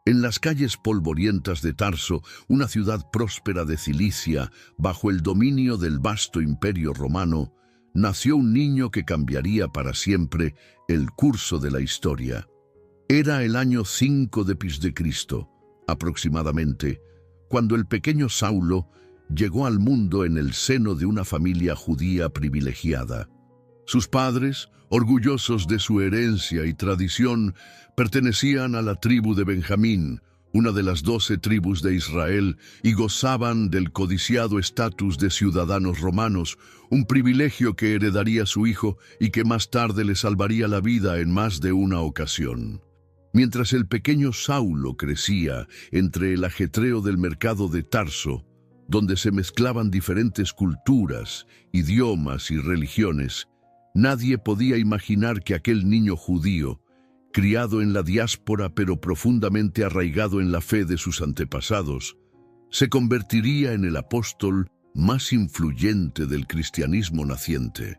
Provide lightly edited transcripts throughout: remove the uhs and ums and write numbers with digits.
En las calles polvorientas de Tarso, una ciudad próspera de Cilicia, bajo el dominio del vasto imperio romano, nació un niño que cambiaría para siempre el curso de la historia. Era el año 5 de Cristo, aproximadamente, cuando el pequeño Saulo llegó al mundo en el seno de una familia judía privilegiada. Sus padres, orgullosos de su herencia y tradición, pertenecían a la tribu de Benjamín, una de las 12 tribus de Israel, y gozaban del codiciado estatus de ciudadanos romanos, un privilegio que heredaría su hijo y que más tarde le salvaría la vida en más de una ocasión. Mientras el pequeño Saulo crecía entre el ajetreo del mercado de Tarso, donde se mezclaban diferentes culturas, idiomas y religiones, nadie podía imaginar que aquel niño judío, criado en la diáspora pero profundamente arraigado en la fe de sus antepasados, se convertiría en el apóstol más influyente del cristianismo naciente.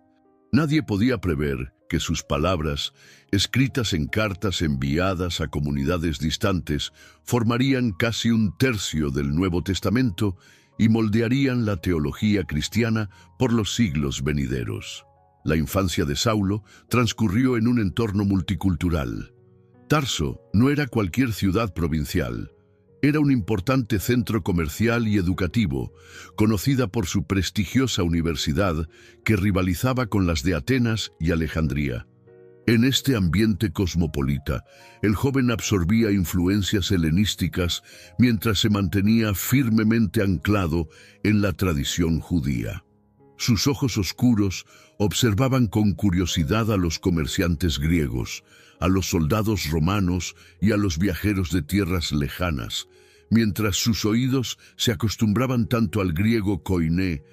Nadie podía prever que sus palabras, escritas en cartas enviadas a comunidades distantes, formarían casi un tercio del Nuevo Testamento y moldearían la teología cristiana por los siglos venideros. La infancia de Saulo transcurrió en un entorno multicultural. Tarso no era cualquier ciudad provincial. Era un importante centro comercial y educativo, conocida por su prestigiosa universidad que rivalizaba con las de Atenas y Alejandría. En este ambiente cosmopolita, el joven absorbía influencias helenísticas mientras se mantenía firmemente anclado en la tradición judía. Sus ojos oscuros observaban con curiosidad a los comerciantes griegos, a los soldados romanos y a los viajeros de tierras lejanas, mientras sus oídos se acostumbraban tanto al griego koiné,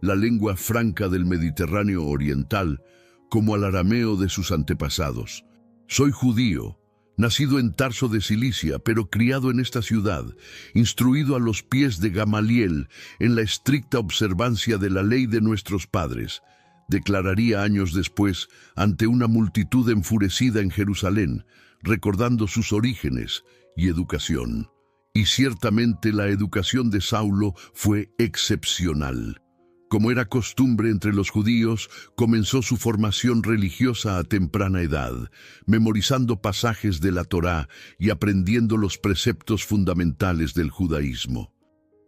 la lengua franca del Mediterráneo oriental, como al arameo de sus antepasados. Soy judío, nacido en Tarso de Cilicia, pero criado en esta ciudad, instruido a los pies de Gamaliel en la estricta observancia de la ley de nuestros padres, declararía años después ante una multitud enfurecida en Jerusalén, recordando sus orígenes y educación. Y ciertamente la educación de Saulo fue excepcional. Como era costumbre entre los judíos, comenzó su formación religiosa a temprana edad, memorizando pasajes de la Torá y aprendiendo los preceptos fundamentales del judaísmo.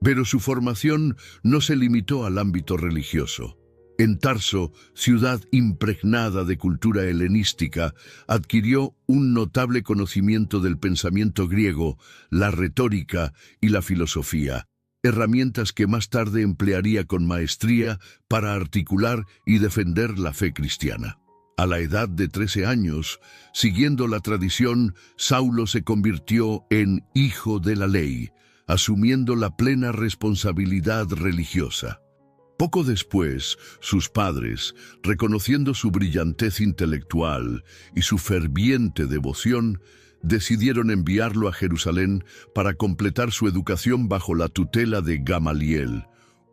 Pero su formación no se limitó al ámbito religioso. En Tarso, ciudad impregnada de cultura helenística, adquirió un notable conocimiento del pensamiento griego, la retórica y la filosofía, herramientas que más tarde emplearía con maestría para articular y defender la fe cristiana. A la edad de 13 años, siguiendo la tradición, Saulo se convirtió en hijo de la ley, asumiendo la plena responsabilidad religiosa. Poco después, sus padres, reconociendo su brillantez intelectual y su ferviente devoción, decidieron enviarlo a Jerusalén para completar su educación bajo la tutela de Gamaliel,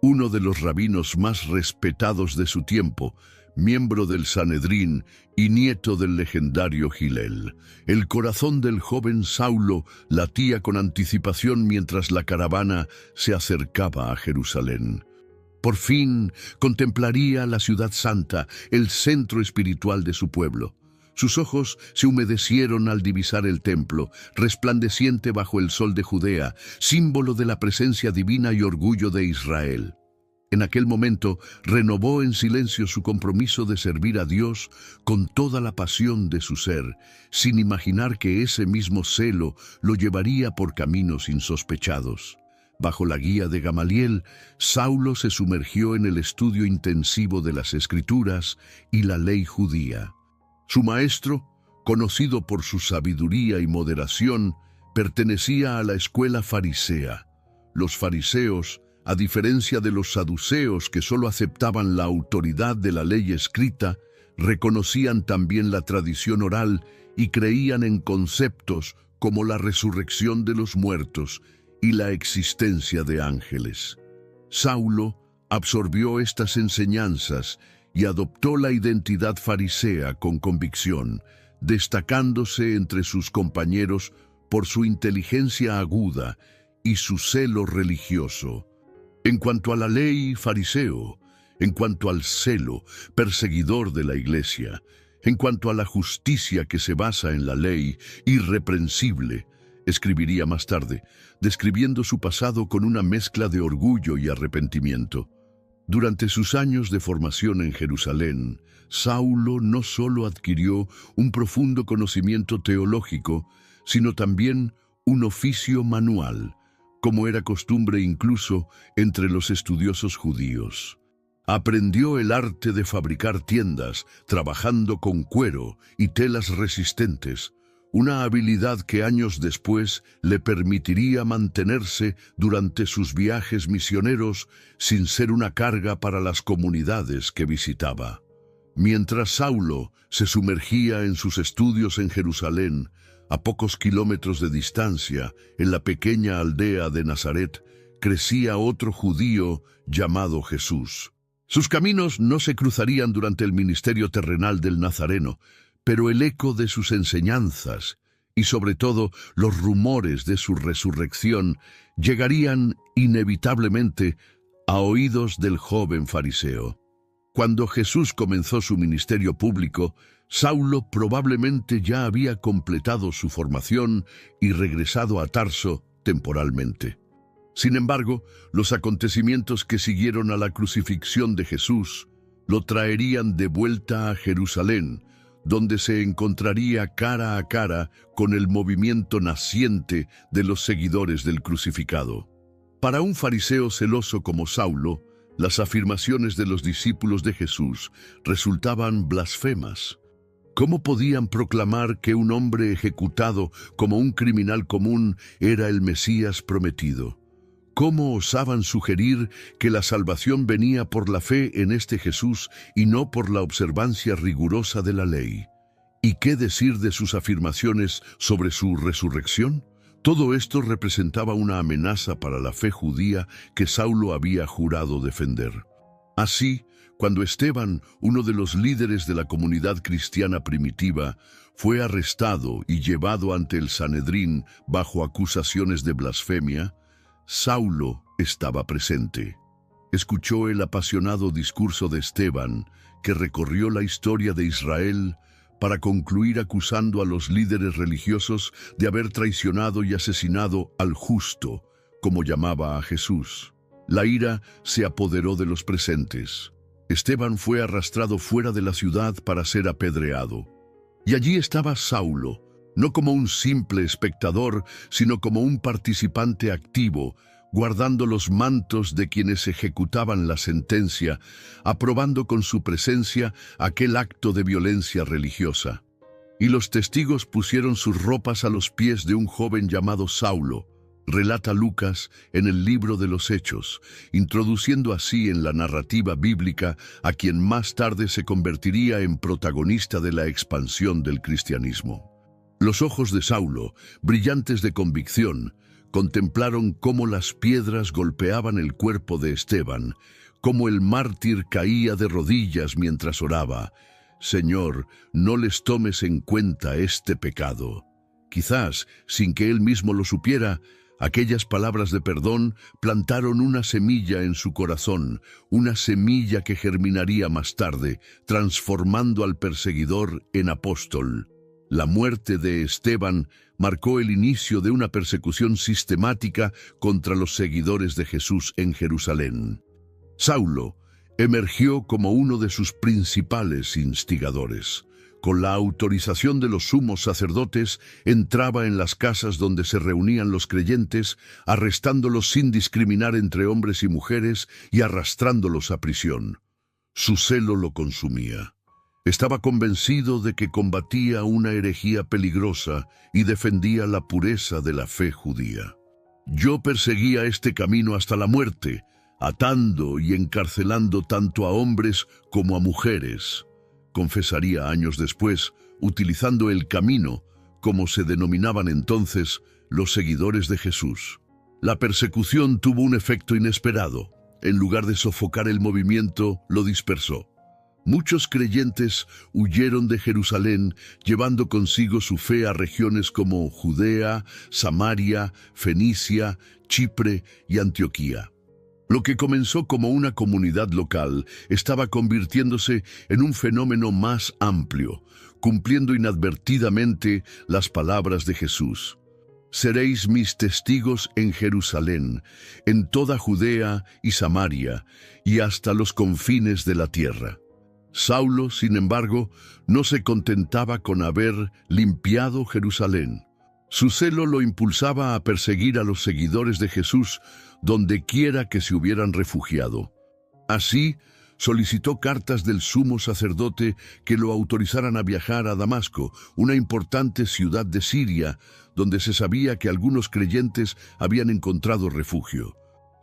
uno de los rabinos más respetados de su tiempo, miembro del Sanedrín y nieto del legendario Gilel. El corazón del joven Saulo latía con anticipación mientras la caravana se acercaba a Jerusalén. Por fin contemplaría la ciudad santa, el centro espiritual de su pueblo. Sus ojos se humedecieron al divisar el templo, resplandeciente bajo el sol de Judea, símbolo de la presencia divina y orgullo de Israel. En aquel momento renovó en silencio su compromiso de servir a Dios con toda la pasión de su ser, sin imaginar que ese mismo celo lo llevaría por caminos insospechados. Bajo la guía de Gamaliel, Saulo se sumergió en el estudio intensivo de las Escrituras y la ley judía. Su maestro, conocido por su sabiduría y moderación, pertenecía a la escuela farisea. Los fariseos, a diferencia de los saduceos que solo aceptaban la autoridad de la ley escrita, reconocían también la tradición oral y creían en conceptos como la resurrección de los muertos y la existencia de ángeles. Saulo absorbió estas enseñanzas y adoptó la identidad farisea con convicción, destacándose entre sus compañeros por su inteligencia aguda y su celo religioso. En cuanto a la ley, fariseo; en cuanto al celo, perseguidor de la iglesia; en cuanto a la justicia que se basa en la ley, irreprensible. Escribiría más tarde, describiendo su pasado con una mezcla de orgullo y arrepentimiento. Durante sus años de formación en Jerusalén, Saulo no solo adquirió un profundo conocimiento teológico, sino también un oficio manual, como era costumbre incluso entre los estudiosos judíos. Aprendió el arte de fabricar tiendas, trabajando con cuero y telas resistentes, una habilidad que años después le permitiría mantenerse durante sus viajes misioneros sin ser una carga para las comunidades que visitaba. Mientras Saulo se sumergía en sus estudios en Jerusalén, a pocos kilómetros de distancia, en la pequeña aldea de Nazaret, crecía otro judío llamado Jesús. Sus caminos no se cruzarían durante el ministerio terrenal del Nazareno, pero el eco de sus enseñanzas y sobre todo los rumores de su resurrección llegarían inevitablemente a oídos del joven fariseo. Cuando Jesús comenzó su ministerio público, Saulo probablemente ya había completado su formación y regresado a Tarso temporalmente. Sin embargo, los acontecimientos que siguieron a la crucifixión de Jesús lo traerían de vuelta a Jerusalén, donde se encontraría cara a cara con el movimiento naciente de los seguidores del crucificado. Para un fariseo celoso como Saulo, las afirmaciones de los discípulos de Jesús resultaban blasfemas. ¿Cómo podían proclamar que un hombre ejecutado como un criminal común era el Mesías prometido? ¿Cómo osaban sugerir que la salvación venía por la fe en este Jesús y no por la observancia rigurosa de la ley? ¿Y qué decir de sus afirmaciones sobre su resurrección? Todo esto representaba una amenaza para la fe judía que Saulo había jurado defender. Así, cuando Esteban, uno de los líderes de la comunidad cristiana primitiva, fue arrestado y llevado ante el Sanedrín bajo acusaciones de blasfemia, Saulo estaba presente. Escuchó el apasionado discurso de Esteban, que recorrió la historia de Israel para concluir acusando a los líderes religiosos de haber traicionado y asesinado al justo, como llamaba a Jesús. La ira se apoderó de los presentes. Esteban fue arrastrado fuera de la ciudad para ser apedreado. Y allí estaba Saulo, no como un simple espectador, sino como un participante activo, guardando los mantos de quienes ejecutaban la sentencia, aprobando con su presencia aquel acto de violencia religiosa. Y los testigos pusieron sus ropas a los pies de un joven llamado Saulo, relata Lucas en el libro de los Hechos, introduciendo así en la narrativa bíblica a quien más tarde se convertiría en protagonista de la expansión del cristianismo. Los ojos de Saulo, brillantes de convicción, contemplaron cómo las piedras golpeaban el cuerpo de Esteban, cómo el mártir caía de rodillas mientras oraba: «Señor, no les tomes en cuenta este pecado». Quizás, sin que él mismo lo supiera, aquellas palabras de perdón plantaron una semilla en su corazón, una semilla que germinaría más tarde, transformando al perseguidor en apóstol. La muerte de Esteban marcó el inicio de una persecución sistemática contra los seguidores de Jesús en Jerusalén. Saulo emergió como uno de sus principales instigadores. Con la autorización de los sumos sacerdotes, entraba en las casas donde se reunían los creyentes, arrestándolos sin discriminar entre hombres y mujeres y arrastrándolos a prisión. Su celo lo consumía. Estaba convencido de que combatía una herejía peligrosa y defendía la pureza de la fe judía. «Yo perseguía este camino hasta la muerte, atando y encarcelando tanto a hombres como a mujeres», confesaría años después, utilizando el camino, como se denominaban entonces los seguidores de Jesús. La persecución tuvo un efecto inesperado. En lugar de sofocar el movimiento, lo dispersó. Muchos creyentes huyeron de Jerusalén, llevando consigo su fe a regiones como Judea, Samaria, Fenicia, Chipre y Antioquía. Lo que comenzó como una comunidad local estaba convirtiéndose en un fenómeno más amplio, cumpliendo inadvertidamente las palabras de Jesús. Seréis mis testigos en Jerusalén, en toda Judea y Samaria, y hasta los confines de la tierra. Saulo, sin embargo, no se contentaba con haber limpiado Jerusalén. Su celo lo impulsaba a perseguir a los seguidores de Jesús donde quiera que se hubieran refugiado. Así, solicitó cartas del sumo sacerdote que lo autorizaran a viajar a Damasco, una importante ciudad de Siria, donde se sabía que algunos creyentes habían encontrado refugio.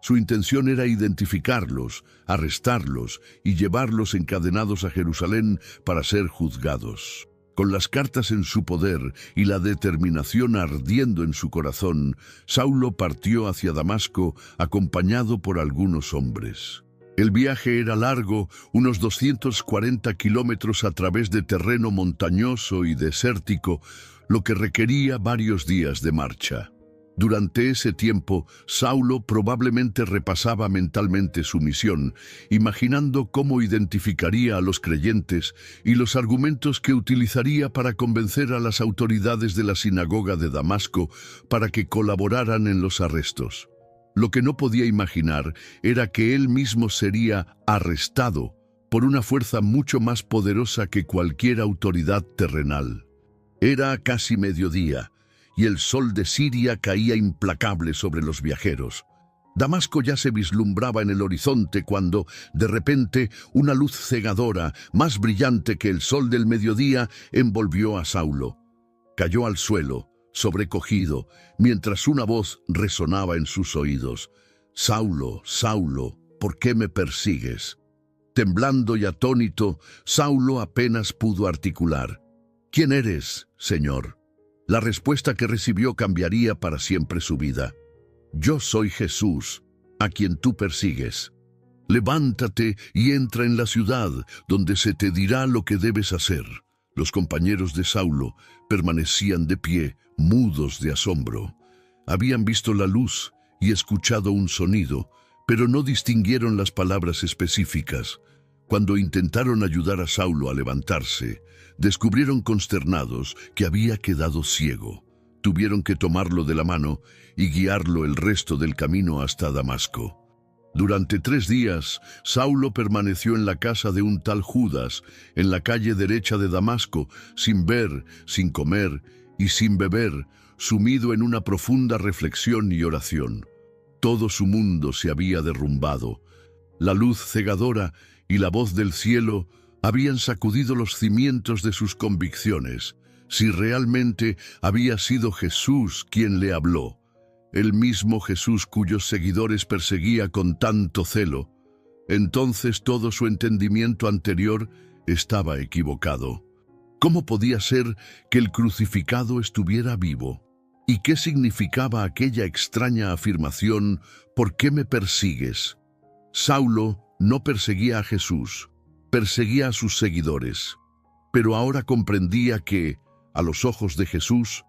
Su intención era identificarlos, arrestarlos y llevarlos encadenados a Jerusalén para ser juzgados. Con las cartas en su poder y la determinación ardiendo en su corazón, Saulo partió hacia Damasco acompañado por algunos hombres. El viaje era largo, unos 240 kilómetros a través de terreno montañoso y desértico, lo que requería varios días de marcha. Durante ese tiempo, Saulo probablemente repasaba mentalmente su misión, imaginando cómo identificaría a los creyentes y los argumentos que utilizaría para convencer a las autoridades de la sinagoga de Damasco para que colaboraran en los arrestos. Lo que no podía imaginar era que él mismo sería arrestado por una fuerza mucho más poderosa que cualquier autoridad terrenal. Era casi mediodía, y el sol de Siria caía implacable sobre los viajeros. Damasco ya se vislumbraba en el horizonte cuando, de repente, una luz cegadora, más brillante que el sol del mediodía, envolvió a Saulo. Cayó al suelo, sobrecogido, mientras una voz resonaba en sus oídos. «Saulo, Saulo, ¿por qué me persigues?». Temblando y atónito, Saulo apenas pudo articular. «¿Quién eres, Señor?». La respuesta que recibió cambiaría para siempre su vida. «Yo soy Jesús, a quien tú persigues. Levántate y entra en la ciudad, donde se te dirá lo que debes hacer». Los compañeros de Saulo permanecían de pie, mudos de asombro. Habían visto la luz y escuchado un sonido, pero no distinguieron las palabras específicas. Cuando intentaron ayudar a Saulo a levantarse, descubrieron consternados que había quedado ciego. Tuvieron que tomarlo de la mano y guiarlo el resto del camino hasta Damasco. Durante 3 días, Saulo permaneció en la casa de un tal Judas, en la calle derecha de Damasco, sin ver, sin comer y sin beber, sumido en una profunda reflexión y oración. Todo su mundo se había derrumbado. La luz cegadora y la voz del cielo habían sacudido los cimientos de sus convicciones. Si realmente había sido Jesús quien le habló, el mismo Jesús cuyos seguidores perseguía con tanto celo, entonces todo su entendimiento anterior estaba equivocado. ¿Cómo podía ser que el crucificado estuviera vivo? ¿Y qué significaba aquella extraña afirmación, «¿Por qué me persigues?». Saulo no perseguía a Jesús, perseguía a sus seguidores, pero ahora comprendía que, a los ojos de Jesús,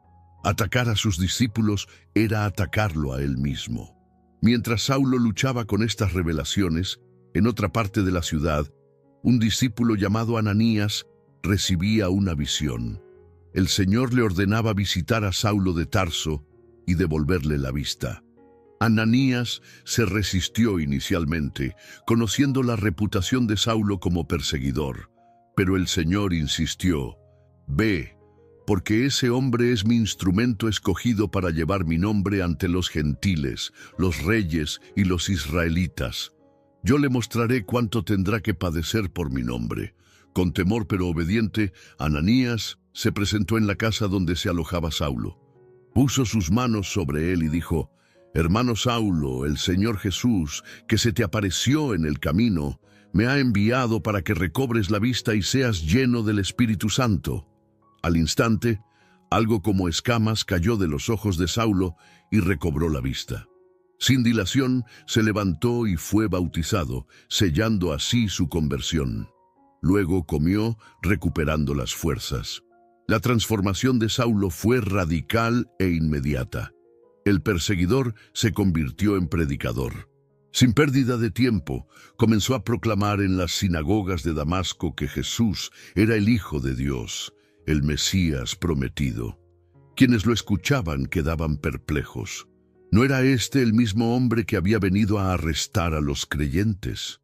atacar a sus discípulos era atacarlo a él mismo. Mientras Saulo luchaba con estas revelaciones, en otra parte de la ciudad, un discípulo llamado Ananías recibía una visión. El Señor le ordenaba visitar a Saulo de Tarso y devolverle la vista. Ananías se resistió inicialmente, conociendo la reputación de Saulo como perseguidor, pero el Señor insistió: «Ve, porque ese hombre es mi instrumento escogido para llevar mi nombre ante los gentiles, los reyes y los israelitas. Yo le mostraré cuánto tendrá que padecer por mi nombre». Con temor pero obediente, Ananías se presentó en la casa donde se alojaba Saulo. Puso sus manos sobre él y dijo: «Hermano Saulo, el Señor Jesús, que se te apareció en el camino, me ha enviado para que recobres la vista y seas lleno del Espíritu Santo». Al instante, algo como escamas cayó de los ojos de Saulo y recobró la vista. Sin dilación, se levantó y fue bautizado, sellando así su conversión. Luego comió, recuperando las fuerzas. La transformación de Saulo fue radical e inmediata. El perseguidor se convirtió en predicador. Sin pérdida de tiempo, comenzó a proclamar en las sinagogas de Damasco que Jesús era el Hijo de Dios, el Mesías prometido. Quienes lo escuchaban quedaban perplejos. ¿No era este el mismo hombre que había venido a arrestar a los creyentes?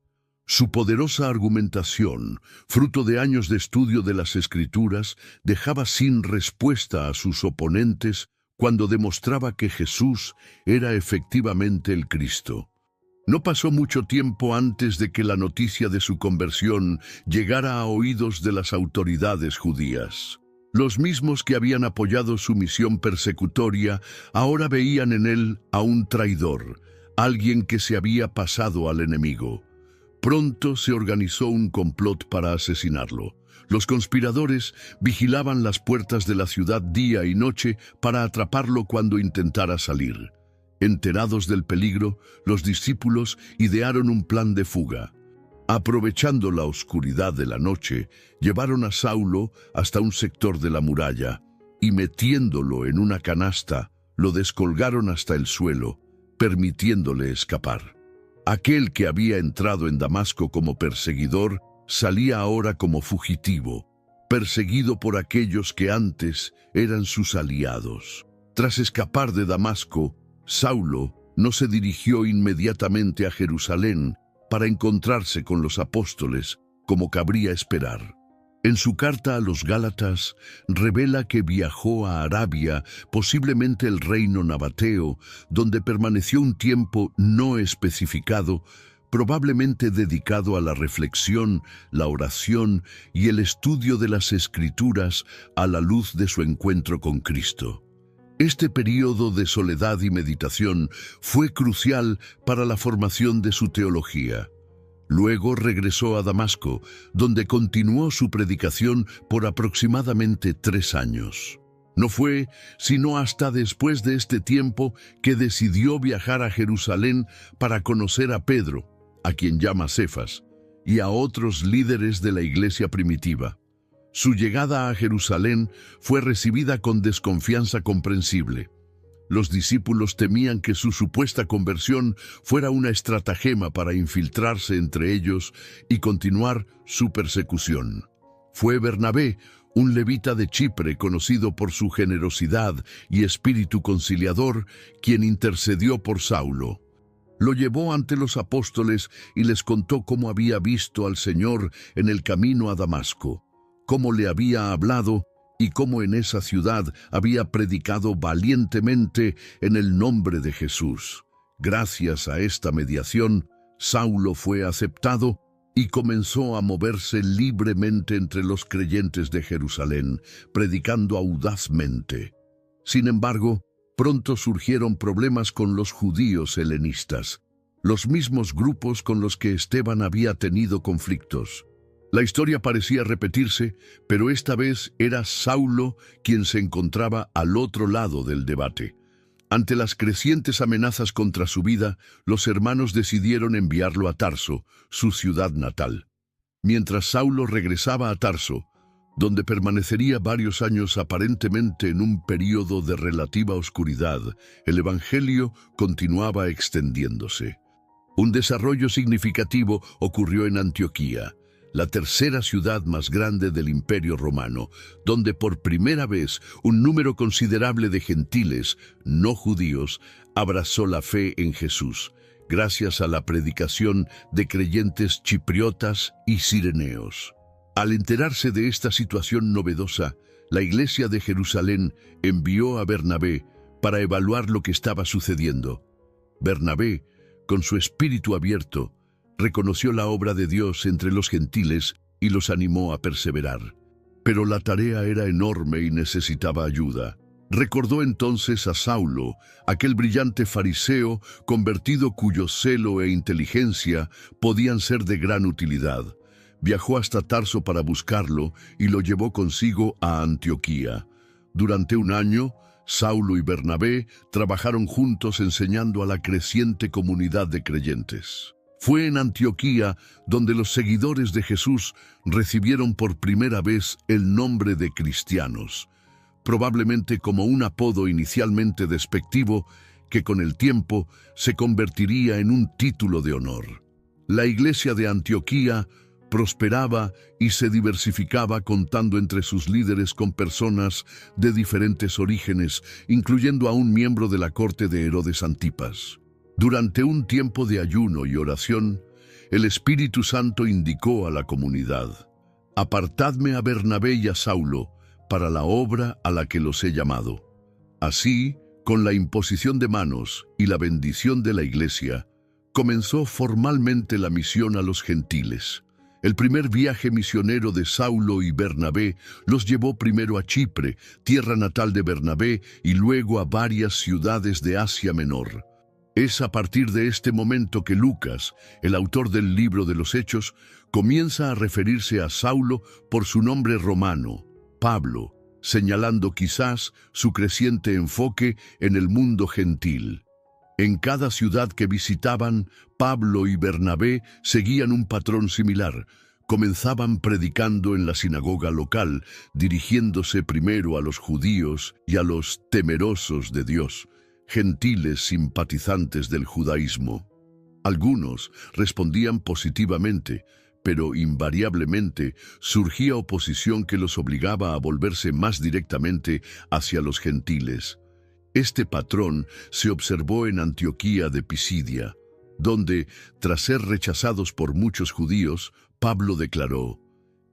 Su poderosa argumentación, fruto de años de estudio de las Escrituras, dejaba sin respuesta a sus oponentes cuando demostraba que Jesús era efectivamente el Cristo. No pasó mucho tiempo antes de que la noticia de su conversión llegara a oídos de las autoridades judías. Los mismos que habían apoyado su misión persecutoria ahora veían en él a un traidor, alguien que se había pasado al enemigo. Pronto se organizó un complot para asesinarlo. Los conspiradores vigilaban las puertas de la ciudad día y noche para atraparlo cuando intentara salir. Enterados del peligro, los discípulos idearon un plan de fuga. Aprovechando la oscuridad de la noche, llevaron a Saulo hasta un sector de la muralla y metiéndolo en una canasta, lo descolgaron hasta el suelo, permitiéndole escapar. Aquel que había entrado en Damasco como perseguidor salía ahora como fugitivo, perseguido por aquellos que antes eran sus aliados. Tras escapar de Damasco, Saulo no se dirigió inmediatamente a Jerusalén para encontrarse con los apóstoles, como cabría esperar. En su carta a los Gálatas, revela que viajó a Arabia, posiblemente el reino nabateo, donde permaneció un tiempo no especificado, probablemente dedicado a la reflexión, la oración y el estudio de las Escrituras a la luz de su encuentro con Cristo. Este período de soledad y meditación fue crucial para la formación de su teología. Luego regresó a Damasco, donde continuó su predicación por aproximadamente 3 años. No fue sino hasta después de este tiempo que decidió viajar a Jerusalén para conocer a Pedro, a quien llama Cefas, y a otros líderes de la iglesia primitiva. Su llegada a Jerusalén fue recibida con desconfianza comprensible. Los discípulos temían que su supuesta conversión fuera una estratagema para infiltrarse entre ellos y continuar su persecución. Fue Bernabé, un levita de Chipre conocido por su generosidad y espíritu conciliador, quien intercedió por Saulo. Lo llevó ante los apóstoles y les contó cómo había visto al Señor en el camino a Damasco, cómo le había hablado y cómo en esa ciudad había predicado valientemente en el nombre de Jesús. Gracias a esta mediación, Saulo fue aceptado y comenzó a moverse libremente entre los creyentes de Jerusalén, predicando audazmente. Sin embargo, pronto surgieron problemas con los judíos helenistas, los mismos grupos con los que Esteban había tenido conflictos. La historia parecía repetirse, pero esta vez era Saulo quien se encontraba al otro lado del debate. Ante las crecientes amenazas contra su vida, los hermanos decidieron enviarlo a Tarso, su ciudad natal. Mientras Saulo regresaba a Tarso, donde permanecería varios años aparentemente en un período de relativa oscuridad, el evangelio continuaba extendiéndose. Un desarrollo significativo ocurrió en Antioquía, la tercera ciudad más grande del Imperio Romano, donde por primera vez un número considerable de gentiles, no judíos, abrazó la fe en Jesús, gracias a la predicación de creyentes chipriotas y cireneos. Al enterarse de esta situación novedosa, la iglesia de Jerusalén envió a Bernabé para evaluar lo que estaba sucediendo. Bernabé, con su espíritu abierto, reconoció la obra de Dios entre los gentiles y los animó a perseverar. Pero la tarea era enorme y necesitaba ayuda. Recordó entonces a Saulo, aquel brillante fariseo convertido cuyo celo e inteligencia podían ser de gran utilidad. Viajó hasta Tarso para buscarlo y lo llevó consigo a Antioquía. Durante un año, Saulo y Bernabé trabajaron juntos enseñando a la creciente comunidad de creyentes. Fue en Antioquía donde los seguidores de Jesús recibieron por primera vez el nombre de cristianos, probablemente como un apodo inicialmente despectivo que con el tiempo se convertiría en un título de honor. La iglesia de Antioquía prosperaba y se diversificaba, contando entre sus líderes con personas de diferentes orígenes, incluyendo a un miembro de la corte de Herodes Antipas. Durante un tiempo de ayuno y oración, el Espíritu Santo indicó a la comunidad: «Apartadme a Bernabé y a Saulo para la obra a la que los he llamado». Así, con la imposición de manos y la bendición de la iglesia, comenzó formalmente la misión a los gentiles. El primer viaje misionero de Saulo y Bernabé los llevó primero a Chipre, tierra natal de Bernabé, y luego a varias ciudades de Asia Menor. Es a partir de este momento que Lucas, el autor del libro de los Hechos, comienza a referirse a Saulo por su nombre romano, Pablo, señalando quizás su creciente enfoque en el mundo gentil. En cada ciudad que visitaban, Pablo y Bernabé seguían un patrón similar. Comenzaban predicando en la sinagoga local, dirigiéndose primero a los judíos y a los temerosos de Dios, gentiles simpatizantes del judaísmo. Algunos respondían positivamente, pero invariablemente surgía oposición que los obligaba a volverse más directamente hacia los gentiles. Este patrón se observó en Antioquía de Pisidia, donde, tras ser rechazados por muchos judíos, Pablo declaró: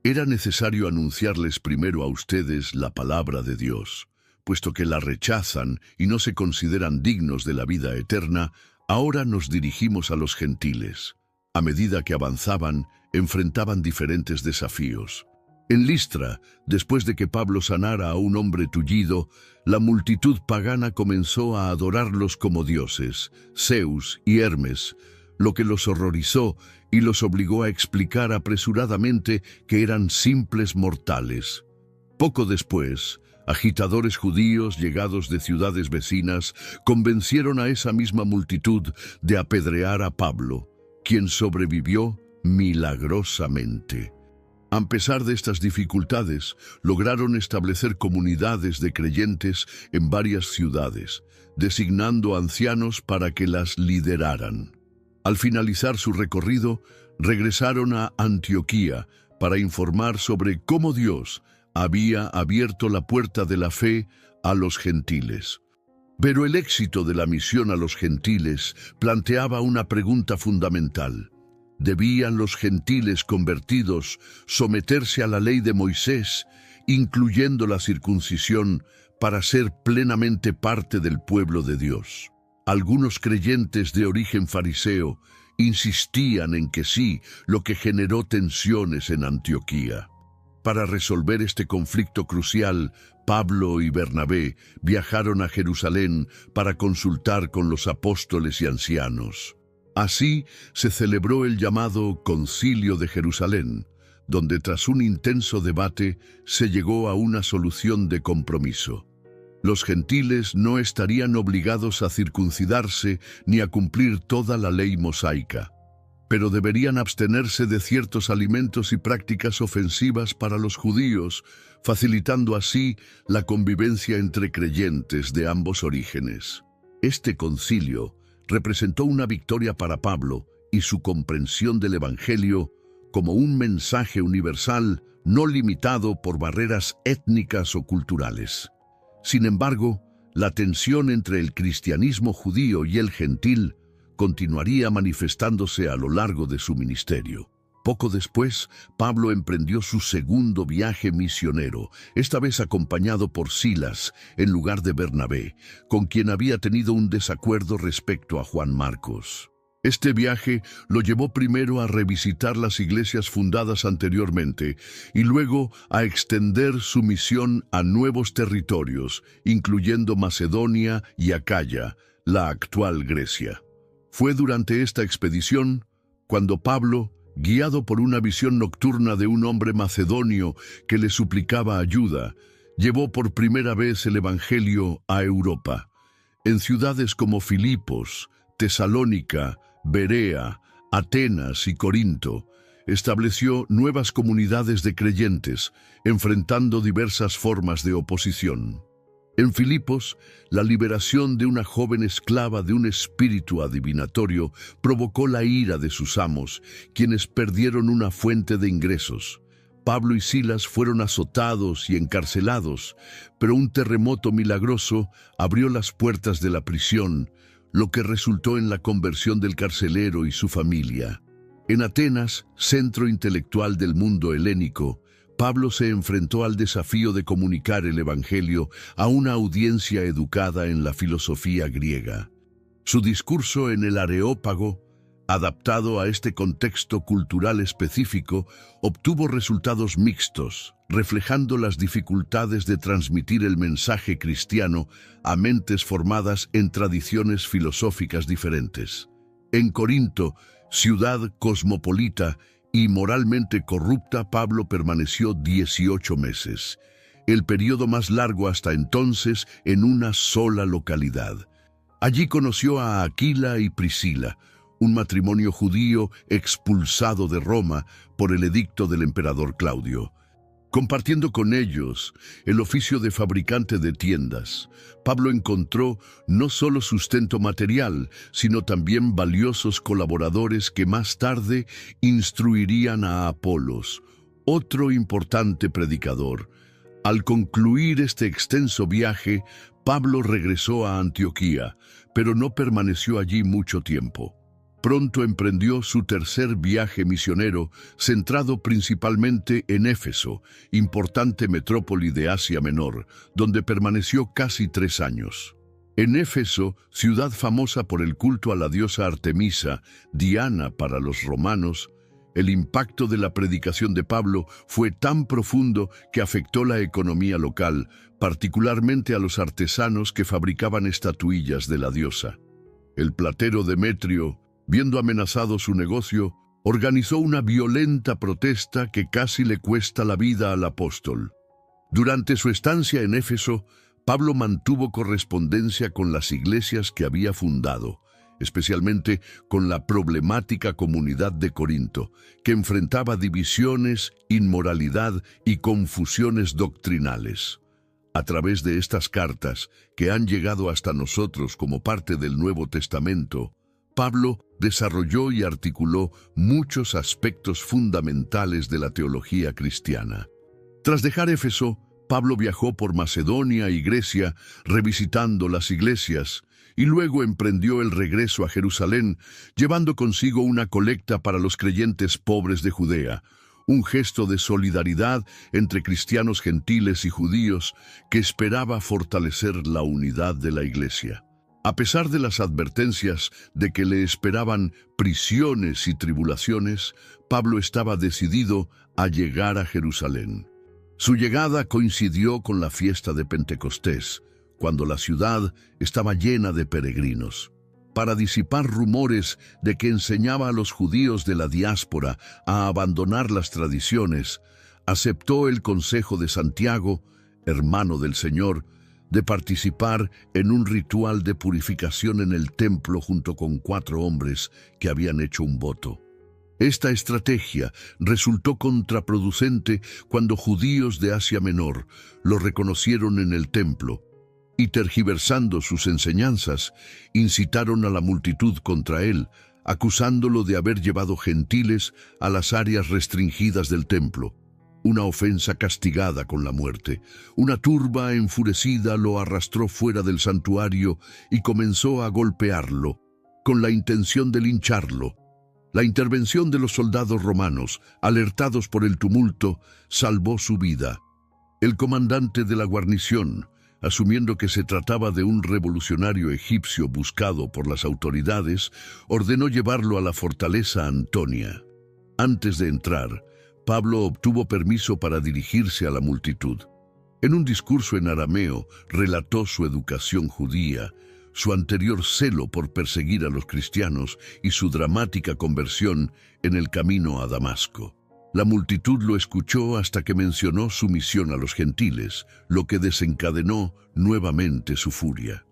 «Era necesario anunciarles primero a ustedes la palabra de Dios. Puesto que la rechazan y no se consideran dignos de la vida eterna, ahora nos dirigimos a los gentiles». A medida que avanzaban, enfrentaban diferentes desafíos. En Listra, después de que Pablo sanara a un hombre tullido, la multitud pagana comenzó a adorarlos como dioses, Zeus y Hermes, lo que los horrorizó y los obligó a explicar apresuradamente que eran simples mortales. Poco después, agitadores judíos llegados de ciudades vecinas convencieron a esa misma multitud de apedrear a Pablo, quien sobrevivió milagrosamente. A pesar de estas dificultades, lograron establecer comunidades de creyentes en varias ciudades, designando ancianos para que las lideraran. Al finalizar su recorrido, regresaron a Antioquía para informar sobre cómo Dios había abierto la puerta de la fe a los gentiles. Pero el éxito de la misión a los gentiles planteaba una pregunta fundamental. ¿Debían los gentiles convertidos someterse a la ley de Moisés, incluyendo la circuncisión, para ser plenamente parte del pueblo de Dios? Algunos creyentes de origen fariseo insistían en que sí, lo que generó tensiones en Antioquía. Para resolver este conflicto crucial, Pablo y Bernabé viajaron a Jerusalén para consultar con los apóstoles y ancianos. Así se celebró el llamado Concilio de Jerusalén, donde tras un intenso debate se llegó a una solución de compromiso. Los gentiles no estarían obligados a circuncidarse ni a cumplir toda la ley mosaica, pero deberían abstenerse de ciertos alimentos y prácticas ofensivas para los judíos, facilitando así la convivencia entre creyentes de ambos orígenes. Este concilio representó una victoria para Pablo y su comprensión del Evangelio como un mensaje universal no limitado por barreras étnicas o culturales. Sin embargo, la tensión entre el cristianismo judío y el gentil continuaría manifestándose a lo largo de su ministerio. Poco después, Pablo emprendió su segundo viaje misionero, esta vez acompañado por Silas, en lugar de Bernabé, con quien había tenido un desacuerdo respecto a Juan Marcos. Este viaje lo llevó primero a revisitar las iglesias fundadas anteriormente y luego a extender su misión a nuevos territorios, incluyendo Macedonia y Acaya, la actual Grecia. Fue durante esta expedición cuando Pablo, guiado por una visión nocturna de un hombre macedonio que le suplicaba ayuda, llevó por primera vez el Evangelio a Europa. En ciudades como Filipos, Tesalónica, Berea, Atenas y Corinto, estableció nuevas comunidades de creyentes, enfrentando diversas formas de oposición. En Filipos, la liberación de una joven esclava de un espíritu adivinatorio provocó la ira de sus amos, quienes perdieron una fuente de ingresos. Pablo y Silas fueron azotados y encarcelados, pero un terremoto milagroso abrió las puertas de la prisión, lo que resultó en la conversión del carcelero y su familia. En Atenas, centro intelectual del mundo helénico, Pablo se enfrentó al desafío de comunicar el Evangelio a una audiencia educada en la filosofía griega. Su discurso en el Areópago, adaptado a este contexto cultural específico, obtuvo resultados mixtos, reflejando las dificultades de transmitir el mensaje cristiano a mentes formadas en tradiciones filosóficas diferentes. En Corinto, ciudad cosmopolita y moralmente corrupta, Pablo permaneció 18 meses, el periodo más largo hasta entonces en una sola localidad. Allí conoció a Aquila y Priscila, un matrimonio judío expulsado de Roma por el edicto del emperador Claudio. Compartiendo con ellos el oficio de fabricante de tiendas, Pablo encontró no solo sustento material, sino también valiosos colaboradores que más tarde instruirían a Apolos, otro importante predicador. Al concluir este extenso viaje, Pablo regresó a Antioquía, pero no permaneció allí mucho tiempo. Pronto emprendió su tercer viaje misionero, centrado principalmente en Éfeso, importante metrópoli de Asia Menor, donde permaneció casi 3 años. En Éfeso, ciudad famosa por el culto a la diosa Artemisa, Diana para los romanos, el impacto de la predicación de Pablo fue tan profundo que afectó la economía local, particularmente a los artesanos que fabricaban estatuillas de la diosa. El platero Demetrio, viendo amenazado su negocio, organizó una violenta protesta que casi le cuesta la vida al apóstol. Durante su estancia en Éfeso, Pablo mantuvo correspondencia con las iglesias que había fundado, especialmente con la problemática comunidad de Corinto, que enfrentaba divisiones, inmoralidad y confusiones doctrinales. A través de estas cartas, que han llegado hasta nosotros como parte del Nuevo Testamento, Pablo desarrolló y articuló muchos aspectos fundamentales de la teología cristiana. Tras dejar Éfeso, Pablo viajó por Macedonia y Grecia, revisitando las iglesias, y luego emprendió el regreso a Jerusalén, llevando consigo una colecta para los creyentes pobres de Judea, un gesto de solidaridad entre cristianos gentiles y judíos que esperaba fortalecer la unidad de la iglesia. A pesar de las advertencias de que le esperaban prisiones y tribulaciones, Pablo estaba decidido a llegar a Jerusalén. Su llegada coincidió con la fiesta de Pentecostés, cuando la ciudad estaba llena de peregrinos. Para disipar rumores de que enseñaba a los judíos de la diáspora a abandonar las tradiciones, aceptó el consejo de Santiago, hermano del Señor, de participar en un ritual de purificación en el templo junto con 4 hombres que habían hecho un voto. Esta estrategia resultó contraproducente cuando judíos de Asia Menor lo reconocieron en el templo y, tergiversando sus enseñanzas, incitaron a la multitud contra él, acusándolo de haber llevado gentiles a las áreas restringidas del templo. Una ofensa castigada con la muerte. Una turba enfurecida lo arrastró fuera del santuario y comenzó a golpearlo, con la intención de lincharlo. La intervención de los soldados romanos, alertados por el tumulto, salvó su vida. El comandante de la guarnición, asumiendo que se trataba de un revolucionario egipcio buscado por las autoridades, ordenó llevarlo a la fortaleza Antonia. Antes de entrar, Pablo obtuvo permiso para dirigirse a la multitud. En un discurso en arameo, relató su educación judía, su anterior celo por perseguir a los cristianos y su dramática conversión en el camino a Damasco. La multitud lo escuchó hasta que mencionó su misión a los gentiles, lo que desencadenó nuevamente su furia.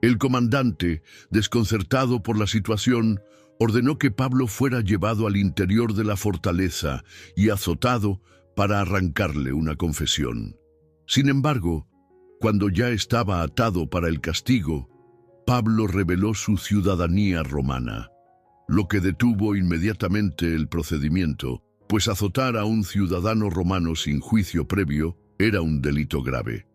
El comandante, desconcertado por la situación, ordenó que Pablo fuera llevado al interior de la fortaleza y azotado para arrancarle una confesión. Sin embargo, cuando ya estaba atado para el castigo, Pablo reveló su ciudadanía romana, lo que detuvo inmediatamente el procedimiento, pues azotar a un ciudadano romano sin juicio previo era un delito grave.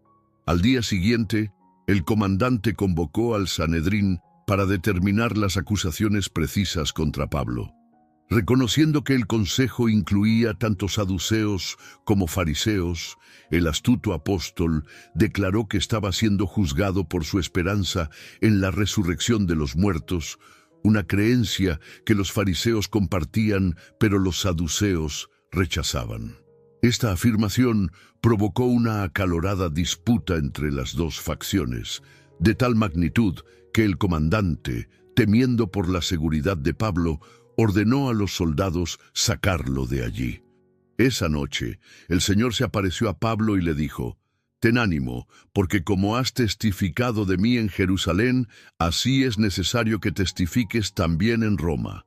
Al día siguiente, el comandante convocó al Sanedrín para determinar las acusaciones precisas contra Pablo. Reconociendo que el consejo incluía tanto saduceos como fariseos, el astuto apóstol declaró que estaba siendo juzgado por su esperanza en la resurrección de los muertos, una creencia que los fariseos compartían, pero los saduceos rechazaban. Esta afirmación provocó una acalorada disputa entre las dos facciones, de tal magnitud que el comandante, temiendo por la seguridad de Pablo, ordenó a los soldados sacarlo de allí. Esa noche, el Señor se apareció a Pablo y le dijo: «Ten ánimo, porque como has testificado de mí en Jerusalén, así es necesario que testifiques también en Roma».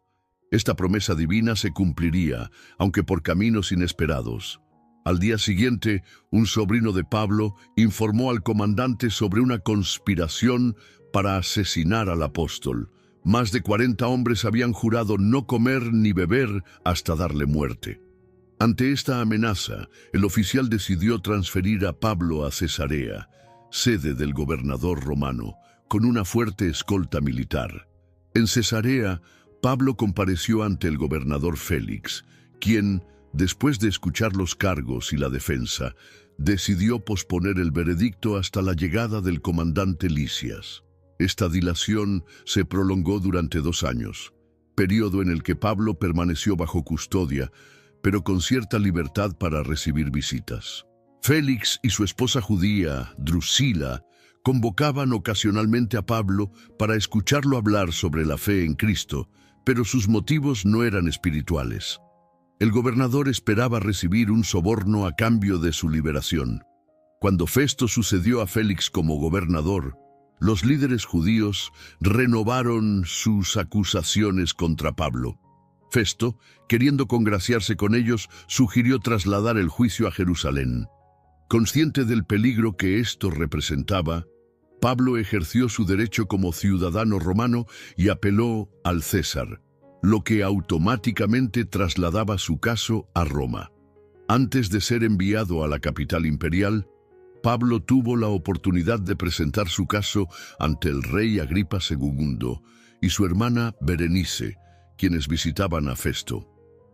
Esta promesa divina se cumpliría, aunque por caminos inesperados. Al día siguiente, un sobrino de Pablo informó al comandante sobre una conspiración para asesinar al apóstol. Más de 40 hombres habían jurado no comer ni beber hasta darle muerte. Ante esta amenaza, el oficial decidió transferir a Pablo a Cesarea, sede del gobernador romano, con una fuerte escolta militar. En Cesarea, Pablo compareció ante el gobernador Félix, quien, después de escuchar los cargos y la defensa, decidió posponer el veredicto hasta la llegada del comandante Lisias. Esta dilación se prolongó durante 2 años, periodo en el que Pablo permaneció bajo custodia, pero con cierta libertad para recibir visitas. Félix y su esposa judía, Drusila, convocaban ocasionalmente a Pablo para escucharlo hablar sobre la fe en Cristo, pero sus motivos no eran espirituales. El gobernador esperaba recibir un soborno a cambio de su liberación. Cuando Festo sucedió a Félix como gobernador, los líderes judíos renovaron sus acusaciones contra Pablo. Festo, queriendo congraciarse con ellos, sugirió trasladar el juicio a Jerusalén. Consciente del peligro que esto representaba, Pablo ejerció su derecho como ciudadano romano y apeló al César, lo que automáticamente trasladaba su caso a Roma. Antes de ser enviado a la capital imperial, Pablo tuvo la oportunidad de presentar su caso ante el rey Agripa II y su hermana Berenice, quienes visitaban a Festo.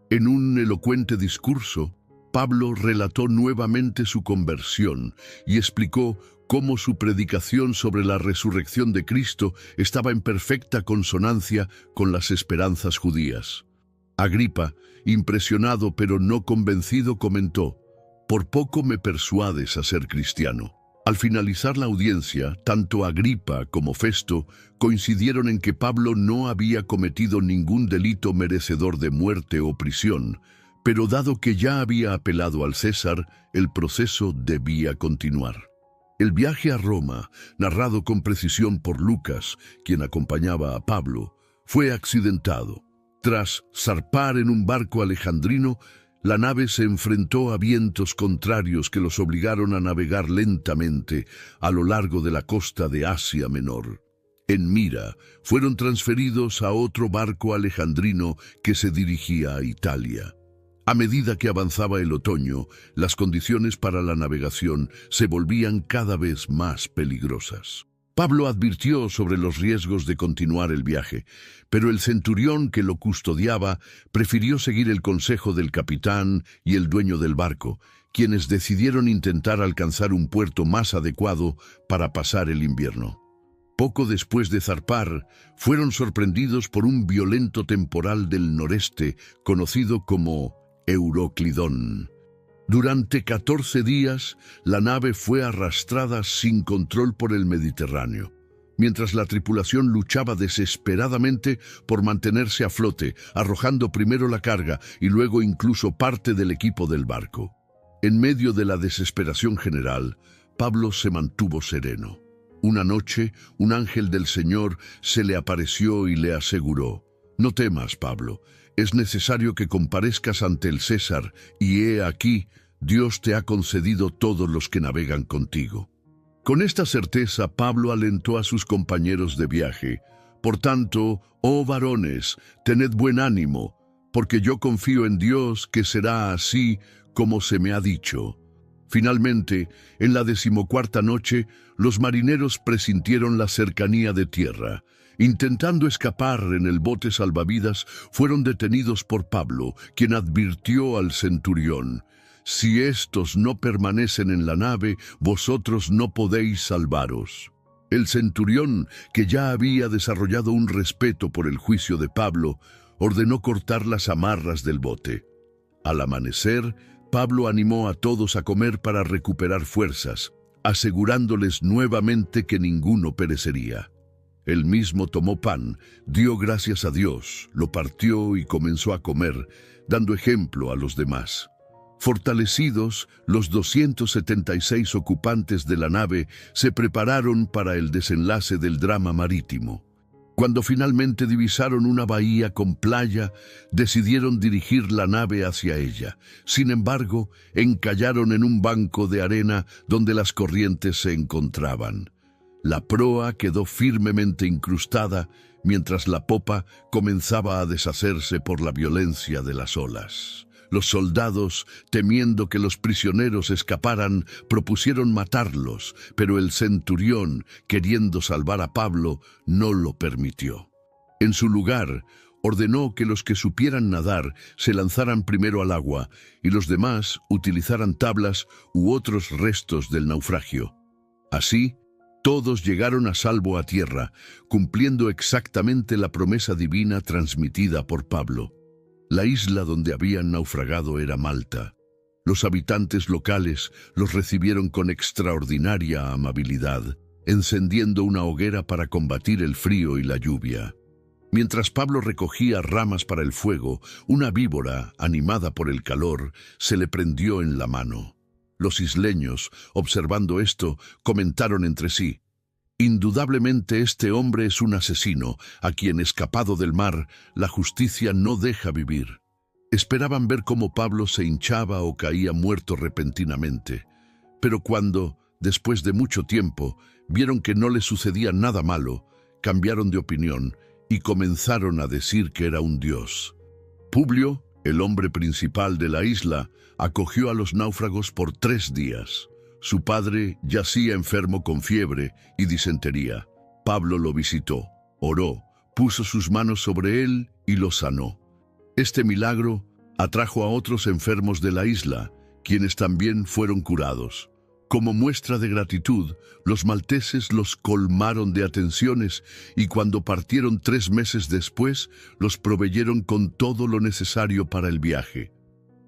En un elocuente discurso, Pablo relató nuevamente su conversión y explicó cómo su predicación sobre la resurrección de Cristo estaba en perfecta consonancia con las esperanzas judías. Agripa, impresionado pero no convencido, comentó: «Por poco me persuades a ser cristiano». Al finalizar la audiencia, tanto Agripa como Festo coincidieron en que Pablo no había cometido ningún delito merecedor de muerte o prisión, pero dado que ya había apelado al César, el proceso debía continuar. El viaje a Roma, narrado con precisión por Lucas, quien acompañaba a Pablo, fue accidentado. Tras zarpar en un barco alejandrino, la nave se enfrentó a vientos contrarios que los obligaron a navegar lentamente a lo largo de la costa de Asia Menor. En Mira, fueron transferidos a otro barco alejandrino que se dirigía a Italia. A medida que avanzaba el otoño, las condiciones para la navegación se volvían cada vez más peligrosas. Pablo advirtió sobre los riesgos de continuar el viaje, pero el centurión que lo custodiaba prefirió seguir el consejo del capitán y el dueño del barco, quienes decidieron intentar alcanzar un puerto más adecuado para pasar el invierno. Poco después de zarpar, fueron sorprendidos por un violento temporal del noreste, conocido como Euroclidón. Durante 14 días, la nave fue arrastrada sin control por el Mediterráneo, mientras la tripulación luchaba desesperadamente por mantenerse a flote, arrojando primero la carga y luego incluso parte del equipo del barco. En medio de la desesperación general, Pablo se mantuvo sereno. Una noche, un ángel del Señor se le apareció y le aseguró: «No temas, Pablo, es necesario que comparezcas ante el César, y he aquí, Dios te ha concedido todos los que navegan contigo». Con esta certeza, Pablo alentó a sus compañeros de viaje: «Por tanto, oh varones, tened buen ánimo, porque yo confío en Dios que será así como se me ha dicho». Finalmente, en la 14ª noche, los marineros presintieron la cercanía de tierra. Intentando escapar en el bote salvavidas, fueron detenidos por Pablo, quien advirtió al centurión: «Si estos no permanecen en la nave, vosotros no podéis salvaros». El centurión, que ya había desarrollado un respeto por el juicio de Pablo, ordenó cortar las amarras del bote. Al amanecer, Pablo animó a todos a comer para recuperar fuerzas, asegurándoles nuevamente que ninguno perecería. Él mismo tomó pan, dio gracias a Dios, lo partió y comenzó a comer, dando ejemplo a los demás. Fortalecidos, los 276 ocupantes de la nave se prepararon para el desenlace del drama marítimo. Cuando finalmente divisaron una bahía con playa, decidieron dirigir la nave hacia ella. Sin embargo, encallaron en un banco de arena donde las corrientes se encontraban. La proa quedó firmemente incrustada, mientras la popa comenzaba a deshacerse por la violencia de las olas. Los soldados, temiendo que los prisioneros escaparan, propusieron matarlos, pero el centurión, queriendo salvar a Pablo, no lo permitió. En su lugar, ordenó que los que supieran nadar se lanzaran primero al agua y los demás utilizaran tablas u otros restos del naufragio. Así, todos llegaron a salvo a tierra, cumpliendo exactamente la promesa divina transmitida por Pablo. La isla donde habían naufragado era Malta. Los habitantes locales los recibieron con extraordinaria amabilidad, encendiendo una hoguera para combatir el frío y la lluvia. Mientras Pablo recogía ramas para el fuego, una víbora, animada por el calor, se le prendió en la mano. Los isleños, observando esto, comentaron entre sí: «Indudablemente este hombre es un asesino, a quien, escapado del mar, la justicia no deja vivir». Esperaban ver cómo Pablo se hinchaba o caía muerto repentinamente, pero cuando, después de mucho tiempo, vieron que no le sucedía nada malo, cambiaron de opinión y comenzaron a decir que era un dios. Publio, el hombre principal de la isla, acogió a los náufragos por 3 días. Su padre yacía enfermo con fiebre y disentería. Pablo lo visitó, oró, puso sus manos sobre él y lo sanó. Este milagro atrajo a otros enfermos de la isla, quienes también fueron curados. Como muestra de gratitud, los malteses los colmaron de atenciones y cuando partieron 3 meses después, los proveyeron con todo lo necesario para el viaje.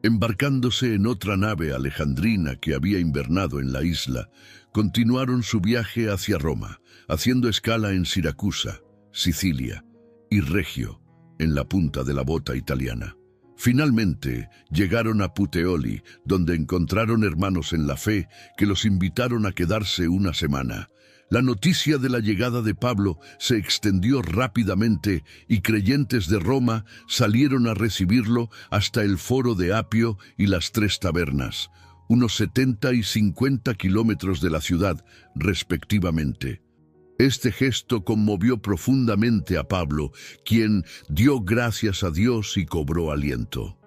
Embarcándose en otra nave alejandrina que había invernado en la isla, continuaron su viaje hacia Roma, haciendo escala en Siracusa, Sicilia, y Regio, en la punta de la bota italiana. Finalmente, llegaron a Puteoli, donde encontraron hermanos en la fe que los invitaron a quedarse una semana. La noticia de la llegada de Pablo se extendió rápidamente y creyentes de Roma salieron a recibirlo hasta el foro de Apio y las 3 tabernas, unos 70 y 50 kilómetros de la ciudad, respectivamente. Este gesto conmovió profundamente a Pablo, quien dio gracias a Dios y cobró aliento.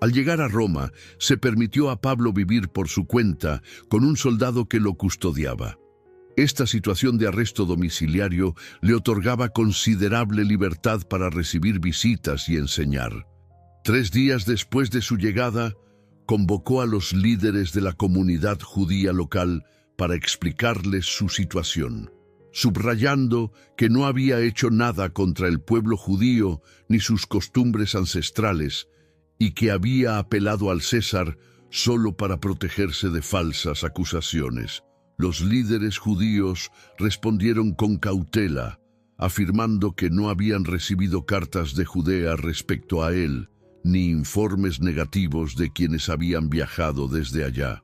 Al llegar a Roma, se permitió a Pablo vivir por su cuenta con un soldado que lo custodiaba. Esta situación de arresto domiciliario le otorgaba considerable libertad para recibir visitas y enseñar. 3 días después de su llegada, convocó a los líderes de la comunidad judía local para explicarles su situación, subrayando que no había hecho nada contra el pueblo judío ni sus costumbres ancestrales y que había apelado al César solo para protegerse de falsas acusaciones. Los líderes judíos respondieron con cautela, afirmando que no habían recibido cartas de Judea respecto a él, ni informes negativos de quienes habían viajado desde allá.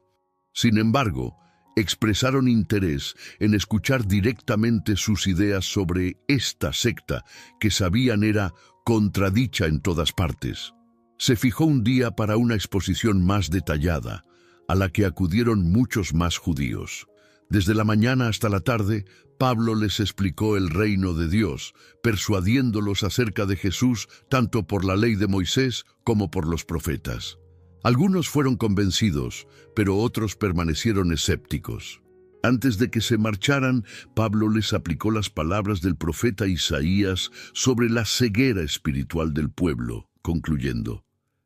Sin embargo, expresaron interés en escuchar directamente sus ideas sobre esta secta que sabían era contradicha en todas partes. Se fijó un día para una exposición más detallada, a la que acudieron muchos más judíos. Desde la mañana hasta la tarde, Pablo les explicó el reino de Dios, persuadiéndolos acerca de Jesús tanto por la ley de Moisés como por los profetas. Algunos fueron convencidos, pero otros permanecieron escépticos. Antes de que se marcharan, Pablo les aplicó las palabras del profeta Isaías sobre la ceguera espiritual del pueblo, concluyendo: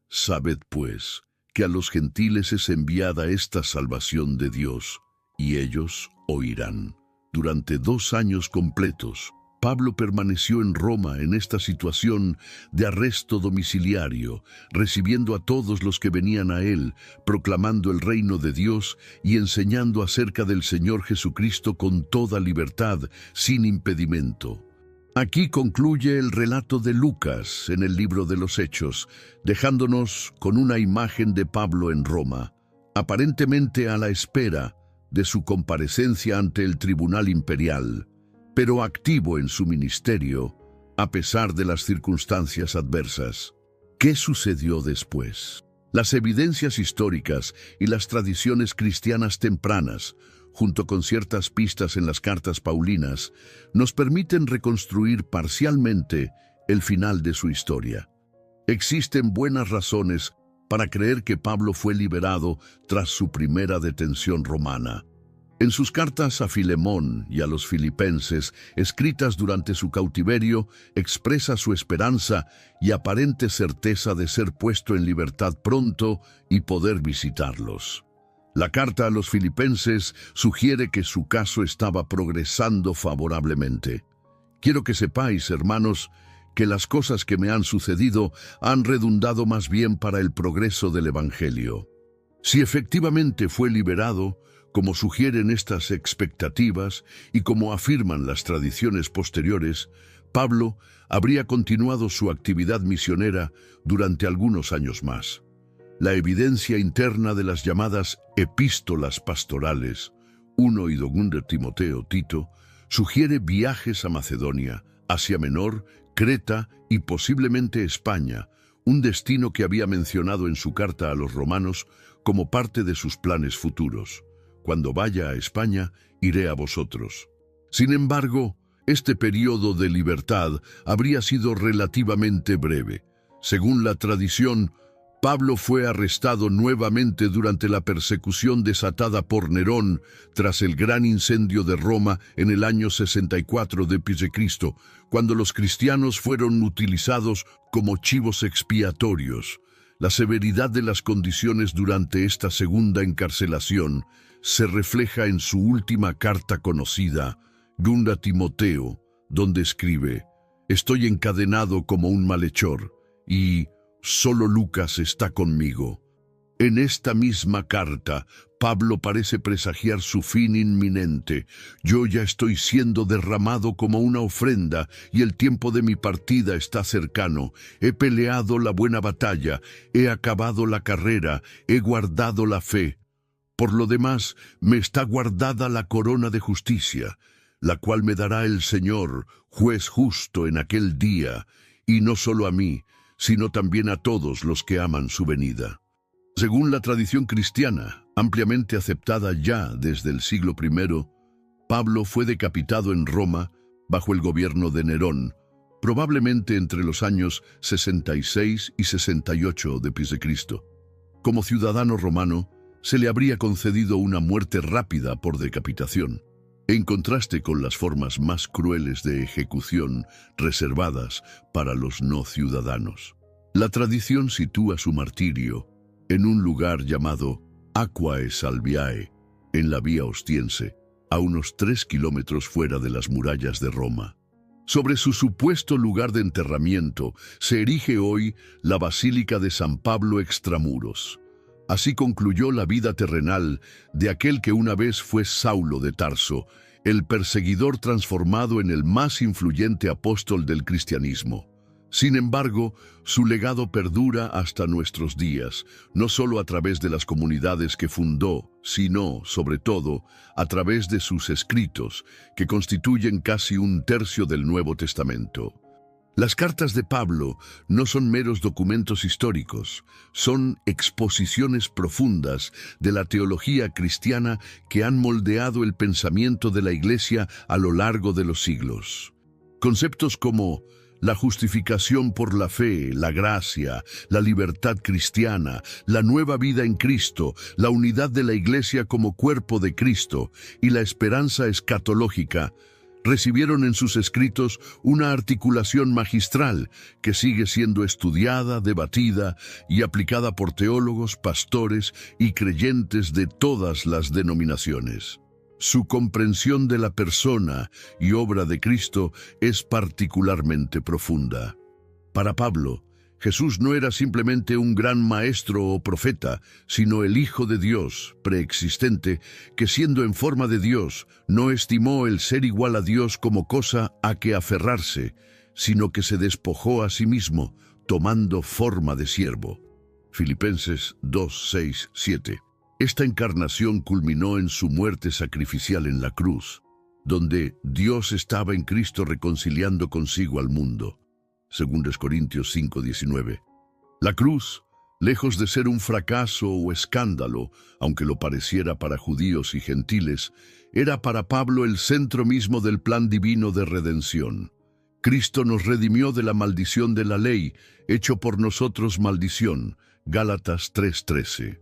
«Sabed, pues, que a los gentiles es enviada esta salvación de Dios, y ellos oirán». Durante 2 años completos, Pablo permaneció en Roma en esta situación de arresto domiciliario, recibiendo a todos los que venían a él, proclamando el reino de Dios y enseñando acerca del Señor Jesucristo con toda libertad, sin impedimento. Aquí concluye el relato de Lucas en el libro de los Hechos, dejándonos con una imagen de Pablo en Roma, aparentemente a la espera de su comparecencia ante el tribunal imperial, pero activo en su ministerio, a pesar de las circunstancias adversas. ¿Qué sucedió después? Las evidencias históricas y las tradiciones cristianas tempranas, junto con ciertas pistas en las cartas paulinas, nos permiten reconstruir parcialmente el final de su historia. Existen buenas razones para creer que Pablo fue liberado tras su primera detención romana. En sus cartas a Filemón y a los filipenses, escritas durante su cautiverio, expresa su esperanza y aparente certeza de ser puesto en libertad pronto y poder visitarlos. La carta a los filipenses sugiere que su caso estaba progresando favorablemente. Quiero que sepáis, hermanos, que las cosas que me han sucedido han redundado más bien para el progreso del Evangelio. Si efectivamente fue liberado, como sugieren estas expectativas y como afirman las tradiciones posteriores, Pablo habría continuado su actividad misionera durante algunos años más. La evidencia interna de las llamadas epístolas pastorales, 1 y 2 de Timoteo, Tito, sugiere viajes a Macedonia, Asia Menor, Creta y posiblemente España, un destino que había mencionado en su carta a los romanos como parte de sus planes futuros. Cuando vaya a España, iré a vosotros. Sin embargo, este periodo de libertad habría sido relativamente breve. Según la tradición, Pablo fue arrestado nuevamente durante la persecución desatada por Nerón tras el gran incendio de Roma en el año 64 d.C., cuando los cristianos fueron utilizados como chivos expiatorios. La severidad de las condiciones durante esta segunda encarcelación se refleja en su última carta conocida, 2 Timoteo, donde escribe: «Estoy encadenado como un malhechor, y solo Lucas está conmigo». En esta misma carta, Pablo parece presagiar su fin inminente. «Yo ya estoy siendo derramado como una ofrenda, y el tiempo de mi partida está cercano. He peleado la buena batalla, he acabado la carrera, he guardado la fe. Por lo demás, me está guardada la corona de justicia, la cual me dará el Señor, juez justo en aquel día, y no solo a mí, sino también a todos los que aman su venida». Según la tradición cristiana, ampliamente aceptada ya desde el siglo I, Pablo fue decapitado en Roma bajo el gobierno de Nerón, probablemente entre los años 66 y 68 d.C. Como ciudadano romano, se le habría concedido una muerte rápida por decapitación, en contraste con las formas más crueles de ejecución reservadas para los no ciudadanos. La tradición sitúa su martirio en un lugar llamado Aquae Salviae, en la Vía Ostiense, a unos 3 kilómetros fuera de las murallas de Roma. Sobre su supuesto lugar de enterramiento se erige hoy la Basílica de San Pablo extramuros. Así concluyó la vida terrenal de aquel que una vez fue Saulo de Tarso, el perseguidor transformado en el más influyente apóstol del cristianismo. Sin embargo, su legado perdura hasta nuestros días, no solo a través de las comunidades que fundó, sino, sobre todo, a través de sus escritos, que constituyen casi un tercio del Nuevo Testamento. Las cartas de Pablo no son meros documentos históricos, son exposiciones profundas de la teología cristiana que han moldeado el pensamiento de la Iglesia a lo largo de los siglos. Conceptos como la justificación por la fe, la gracia, la libertad cristiana, la nueva vida en Cristo, la unidad de la Iglesia como cuerpo de Cristo y la esperanza escatológica, recibieron en sus escritos una articulación magistral que sigue siendo estudiada, debatida y aplicada por teólogos, pastores y creyentes de todas las denominaciones. Su comprensión de la persona y obra de Cristo es particularmente profunda. Para Pablo, Jesús no era simplemente un gran maestro o profeta, sino el Hijo de Dios, preexistente, que siendo en forma de Dios, no estimó el ser igual a Dios como cosa a que aferrarse, sino que se despojó a sí mismo, tomando forma de siervo. Filipenses 2, 6, 7. Esta encarnación culminó en su muerte sacrificial en la cruz, donde Dios estaba en Cristo reconciliando consigo al mundo. 2 Corintios 5:19. La cruz, lejos de ser un fracaso o escándalo, aunque lo pareciera para judíos y gentiles, era para Pablo el centro mismo del plan divino de redención. Cristo nos redimió de la maldición de la ley, hecho por nosotros maldición. Gálatas 3:13.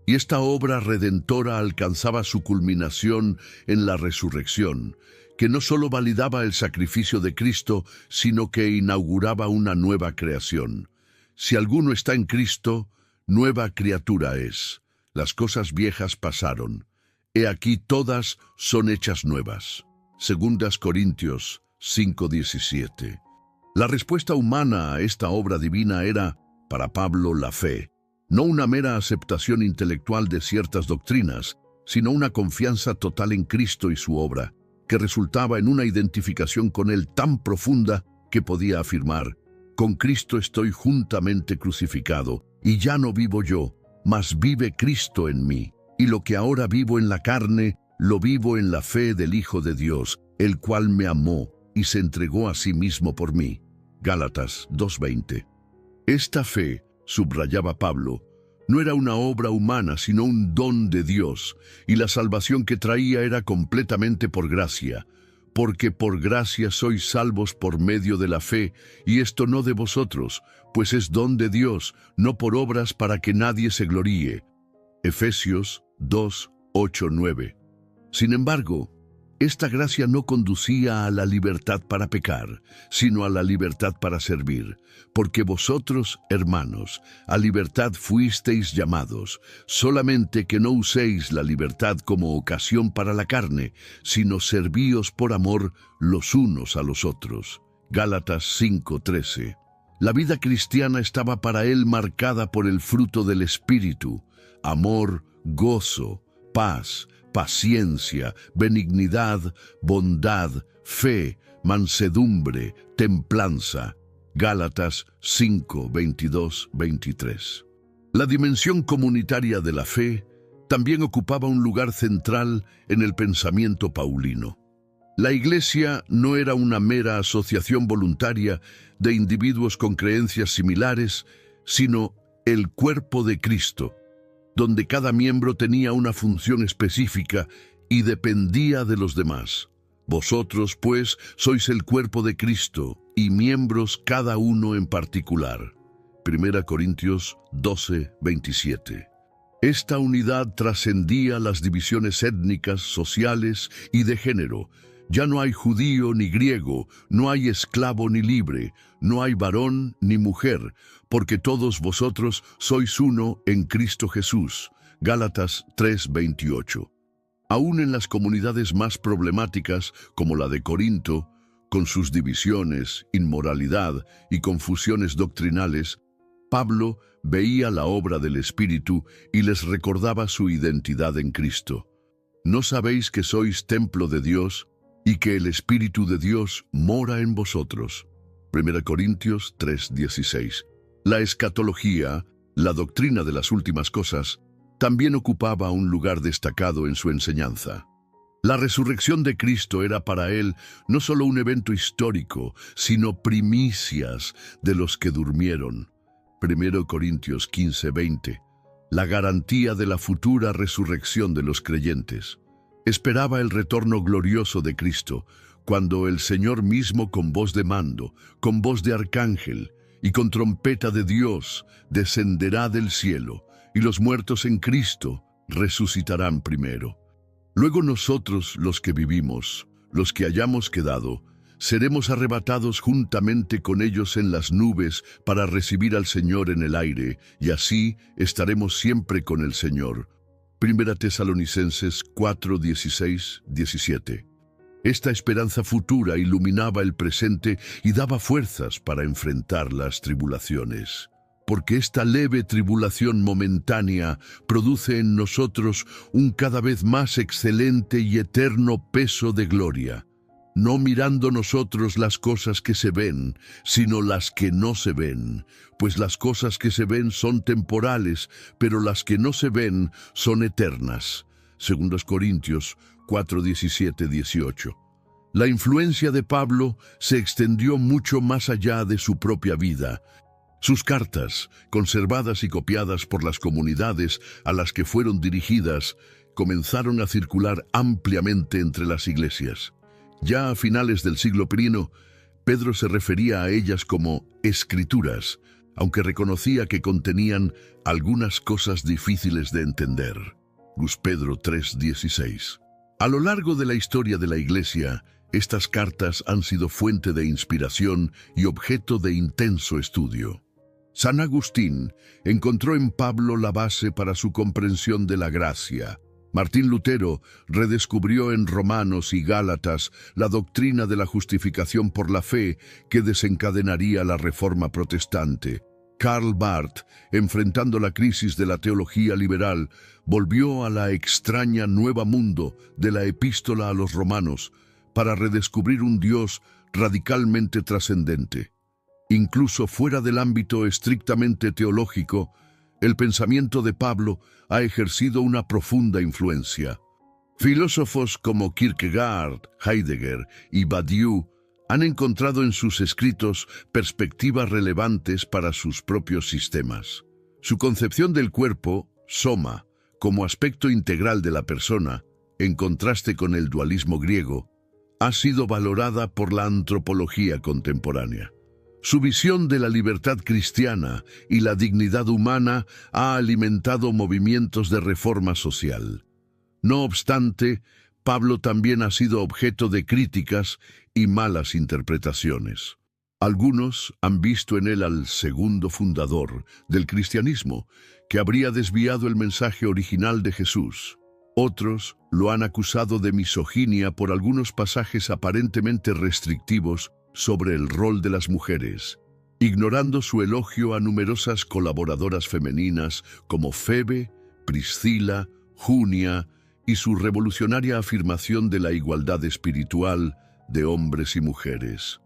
Y esta obra redentora alcanzaba su culminación en la resurrección, que no solo validaba el sacrificio de Cristo, sino que inauguraba una nueva creación. Si alguno está en Cristo, nueva criatura es. Las cosas viejas pasaron. He aquí todas son hechas nuevas. 2 Corintios 5:17. La respuesta humana a esta obra divina era, para Pablo, la fe. No una mera aceptación intelectual de ciertas doctrinas, sino una confianza total en Cristo y su obra, que resultaba en una identificación con Él tan profunda que podía afirmar: con Cristo estoy juntamente crucificado, y ya no vivo yo, mas vive Cristo en mí. Y lo que ahora vivo en la carne, lo vivo en la fe del Hijo de Dios, el cual me amó y se entregó a sí mismo por mí. Gálatas 2:20. Esta fe, subrayaba Pablo, no era una obra humana, sino un don de Dios, y la salvación que traía era completamente por gracia, porque por gracia sois salvos por medio de la fe, y esto no de vosotros, pues es don de Dios, no por obras para que nadie se gloríe. Efesios 2, 8, 9. Sin embargo, esta gracia no conducía a la libertad para pecar, sino a la libertad para servir, porque vosotros, hermanos, a libertad fuisteis llamados, solamente que no uséis la libertad como ocasión para la carne, sino servíos por amor los unos a los otros. Gálatas 5:13. La vida cristiana estaba para él marcada por el fruto del Espíritu: amor, gozo, paz, paciencia, benignidad, bondad, fe, mansedumbre, templanza. Gálatas 5, 22, 23. La dimensión comunitaria de la fe también ocupaba un lugar central en el pensamiento paulino. La Iglesia no era una mera asociación voluntaria de individuos con creencias similares, sino el cuerpo de Cristo, donde cada miembro tenía una función específica y dependía de los demás. Vosotros, pues, sois el cuerpo de Cristo, y miembros cada uno en particular. 1 Corintios 12, 27. Esta unidad trascendía las divisiones étnicas, sociales y de género. Ya no hay judío ni griego, no hay esclavo ni libre, no hay varón ni mujer, porque todos vosotros sois uno en Cristo Jesús. Gálatas 3:28. Aún en las comunidades más problemáticas, como la de Corinto, con sus divisiones, inmoralidad y confusiones doctrinales, Pablo veía la obra del Espíritu y les recordaba su identidad en Cristo. ¿No sabéis que sois templo de Dios y que el Espíritu de Dios mora en vosotros? 1 Corintios 3:16. La escatología, la doctrina de las últimas cosas, también ocupaba un lugar destacado en su enseñanza. La resurrección de Cristo era para él no solo un evento histórico, sino primicias de los que durmieron. 1 Corintios 15:20. La garantía de la futura resurrección de los creyentes. Esperaba el retorno glorioso de Cristo, cuando el Señor mismo con voz de mando, con voz de arcángel y con trompeta de Dios descenderá del cielo, y los muertos en Cristo resucitarán primero. Luego nosotros, los que vivimos, los que hayamos quedado, seremos arrebatados juntamente con ellos en las nubes para recibir al Señor en el aire, y así estaremos siempre con el Señor. 1 Tesalonicenses 4:16-17. Esta esperanza futura iluminaba el presente y daba fuerzas para enfrentar las tribulaciones. Porque esta leve tribulación momentánea produce en nosotros un cada vez más excelente y eterno peso de gloria, no mirando nosotros las cosas que se ven, sino las que no se ven, pues las cosas que se ven son temporales, pero las que no se ven son eternas. 2 Corintios 4:17-18. La influencia de Pablo se extendió mucho más allá de su propia vida. Sus cartas, conservadas y copiadas por las comunidades a las que fueron dirigidas, comenzaron a circular ampliamente entre las iglesias. Ya a finales del siglo I, Pedro se refería a ellas como escrituras, aunque reconocía que contenían algunas cosas difíciles de entender. Pedro 3:16. A lo largo de la historia de la Iglesia, estas cartas han sido fuente de inspiración y objeto de intenso estudio. San Agustín encontró en Pablo la base para su comprensión de la gracia. Martín Lutero redescubrió en Romanos y Gálatas la doctrina de la justificación por la fe que desencadenaría la Reforma protestante. Karl Barth, enfrentando la crisis de la teología liberal, volvió a la extraña Nueva Mundo de la Epístola a los Romanos para redescubrir un Dios radicalmente trascendente. Incluso fuera del ámbito estrictamente teológico, el pensamiento de Pablo ha ejercido una profunda influencia. Filósofos como Kierkegaard, Heidegger y Badiou han encontrado en sus escritos perspectivas relevantes para sus propios sistemas. Su concepción del cuerpo, soma, como aspecto integral de la persona, en contraste con el dualismo griego, ha sido valorada por la antropología contemporánea. Su visión de la libertad cristiana y la dignidad humana ha alimentado movimientos de reforma social. No obstante, Pablo también ha sido objeto de críticas y malas interpretaciones. Algunos han visto en él al segundo fundador del cristianismo, que habría desviado el mensaje original de Jesús. Otros lo han acusado de misoginia por algunos pasajes aparentemente restrictivos sobre el rol de las mujeres, ignorando su elogio a numerosas colaboradoras femeninas como Febe, Priscila, Junia y su revolucionaria afirmación de la igualdad espiritual de hombres y mujeres.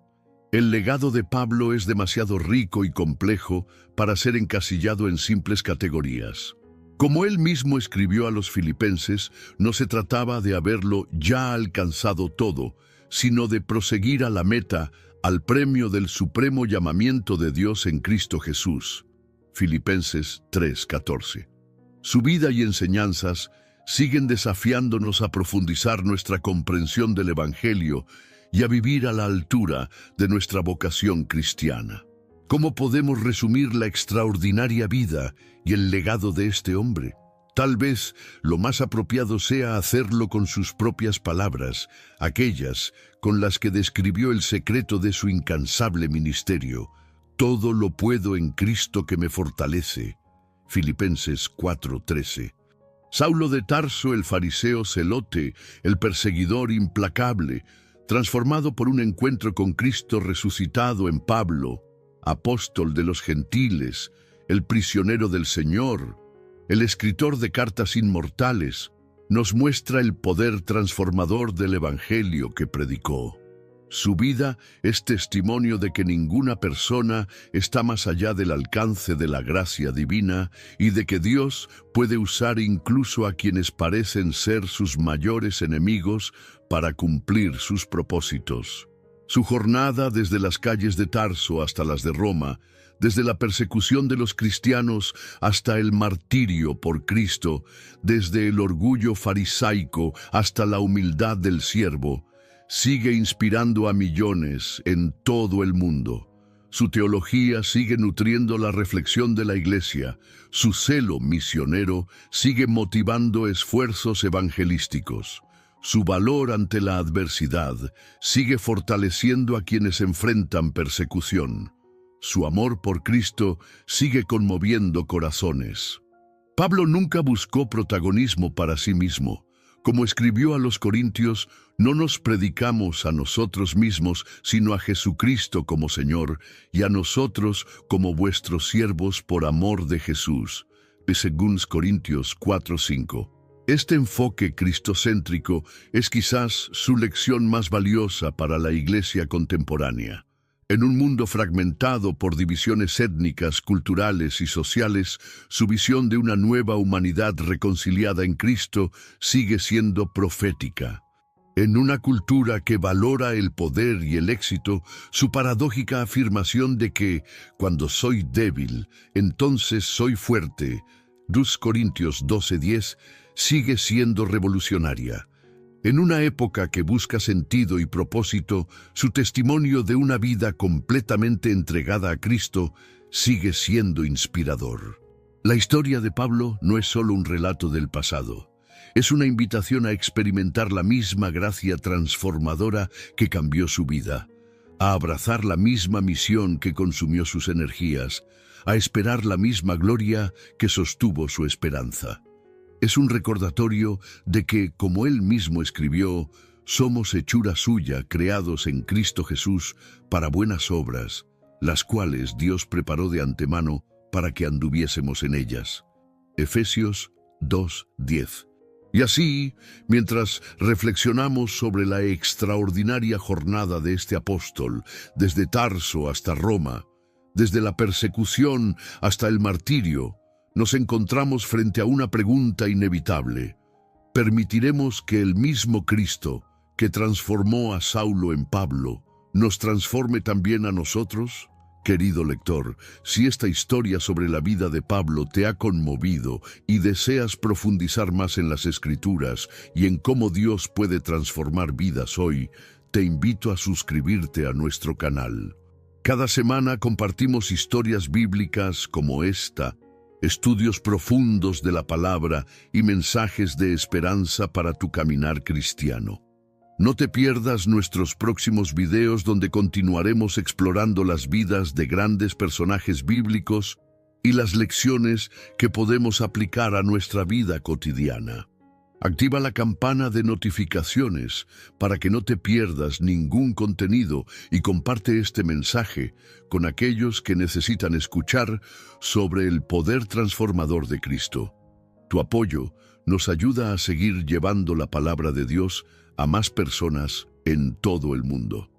El legado de Pablo es demasiado rico y complejo para ser encasillado en simples categorías. Como él mismo escribió a los filipenses, no se trataba de haberlo ya alcanzado todo, sino de proseguir a la meta, al premio del supremo llamamiento de Dios en Cristo Jesús. Filipenses 3:14. Su vida y enseñanzas siguen desafiándonos a profundizar nuestra comprensión del Evangelio y a vivir a la altura de nuestra vocación cristiana. ¿Cómo podemos resumir la extraordinaria vida y el legado de este hombre? Tal vez lo más apropiado sea hacerlo con sus propias palabras, aquellas con las que describió el secreto de su incansable ministerio. Todo lo puedo en Cristo que me fortalece. Filipenses 4:13. Saulo de Tarso, el fariseo celote, el perseguidor implacable, transformado por un encuentro con Cristo resucitado en Pablo, apóstol de los gentiles, el prisionero del Señor, el escritor de cartas inmortales, nos muestra el poder transformador del Evangelio que predicó. Su vida es testimonio de que ninguna persona está más allá del alcance de la gracia divina y de que Dios puede usar incluso a quienes parecen ser sus mayores enemigos para cumplir sus propósitos. Su jornada desde las calles de Tarso hasta las de Roma, desde la persecución de los cristianos hasta el martirio por Cristo, desde el orgullo farisaico hasta la humildad del siervo, sigue inspirando a millones en todo el mundo. Su teología sigue nutriendo la reflexión de la Iglesia. Su celo misionero sigue motivando esfuerzos evangelísticos. Su valor ante la adversidad sigue fortaleciendo a quienes enfrentan persecución. Su amor por Cristo sigue conmoviendo corazones. Pablo nunca buscó protagonismo para sí mismo. Como escribió a los Corintios, no nos predicamos a nosotros mismos, sino a Jesucristo como Señor, y a nosotros como vuestros siervos por amor de Jesús. Según Corintios 4:5. Este enfoque cristocéntrico es quizás su lección más valiosa para la Iglesia contemporánea. En un mundo fragmentado por divisiones étnicas, culturales y sociales, su visión de una nueva humanidad reconciliada en Cristo sigue siendo profética. En una cultura que valora el poder y el éxito, su paradójica afirmación de que, cuando soy débil, entonces soy fuerte, 2 Corintios 12:10, sigue siendo revolucionaria. En una época que busca sentido y propósito, su testimonio de una vida completamente entregada a Cristo sigue siendo inspirador. La historia de Pablo no es solo un relato del pasado. Es una invitación a experimentar la misma gracia transformadora que cambió su vida, a abrazar la misma misión que consumió sus energías, a esperar la misma gloria que sostuvo su esperanza. Es un recordatorio de que, como él mismo escribió, somos hechura suya, creados en Cristo Jesús para buenas obras, las cuales Dios preparó de antemano para que anduviésemos en ellas. Efesios 2:10. Y así, mientras reflexionamos sobre la extraordinaria jornada de este apóstol, desde Tarso hasta Roma, desde la persecución hasta el martirio, nos encontramos frente a una pregunta inevitable. ¿Permitiremos que el mismo Cristo, que transformó a Saulo en Pablo, nos transforme también a nosotros? Querido lector, si esta historia sobre la vida de Pablo te ha conmovido y deseas profundizar más en las Escrituras y en cómo Dios puede transformar vidas hoy, te invito a suscribirte a nuestro canal. Cada semana compartimos historias bíblicas como esta, estudios profundos de la palabra y mensajes de esperanza para tu caminar cristiano. No te pierdas nuestros próximos videos donde continuaremos explorando las vidas de grandes personajes bíblicos y las lecciones que podemos aplicar a nuestra vida cotidiana. Activa la campana de notificaciones para que no te pierdas ningún contenido y comparte este mensaje con aquellos que necesitan escuchar sobre el poder transformador de Cristo. Tu apoyo nos ayuda a seguir llevando la palabra de Dios a más personas en todo el mundo.